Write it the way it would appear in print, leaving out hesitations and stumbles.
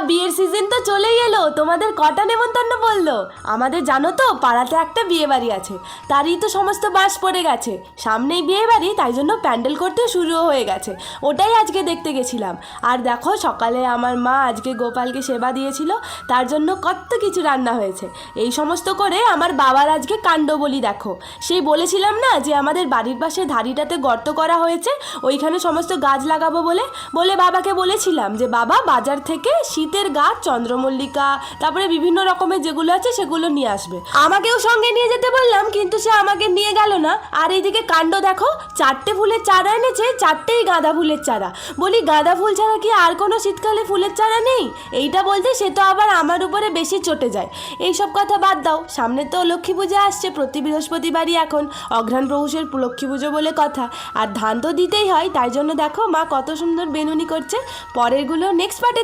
বিয়ের সিজন তো চলেই এলো, তোমাদের কটা নেমন্তন্ন বললো? আমাদের জানো তো পাড়াতে একটা বিয়ে বাড়ি আছে, তারই তো সমস্ত বাস পড়ে গেছে। সামনেই বিয়ে বাড়ি, তাই জন্য প্যান্ডেল করতে শুরুও হয়ে গেছে। ওটাই আজকে দেখতে গেছিলাম। আর দেখো সকালে আমার মা আজকে গোপালকে সেবা দিয়েছিল, তার জন্য কত কিছু রান্না হয়েছে। এই সমস্ত করে আমার বাবার আজকে কাণ্ড বলি দেখো। সেই বলেছিলাম না যে আমাদের বাড়ির পাশে ধারিটাতে গর্ত করা হয়েছে, ওইখানে সমস্ত গাছ লাগাবো বলে বাবাকে বলেছিলাম যে বাবা বাজার থেকে শীতের গাছ, চন্দ্রমল্লিকা, তারপরে বিভিন্ন রকমের যেগুলো আছে সেগুলো নিয়ে আসবে। আমাকেও সঙ্গে নিয়ে যেতে বললাম, কিন্তু সে আমাকে নিয়ে গেল না। আর এইদিকে কাণ্ড দেখো, 4টে ফুলের চারা এনেছে, 4টেই গাঁদা ফুলের চারা। বলি গাঁদা ফুল ছাড়া কি আর কোনো শীতকালে ফুলের চারা নেই? এইটা বলতে সে তো আবার আমার উপরে বেশি চটে যায়। এইসব কথা বাদ দাও, সামনে তো লক্ষ্মী পূজা আসছে, প্রতি বৃহস্পতিবারই এখন অঘ্রাণ প্রবেশের লক্ষ্মী পুজো বলে কথা। আর ধান তো দিতেই হয়, তাই জন্য দেখো মা কত সুন্দর বেনুনি করছে। পরেরগুলো নেক্সট পার্টে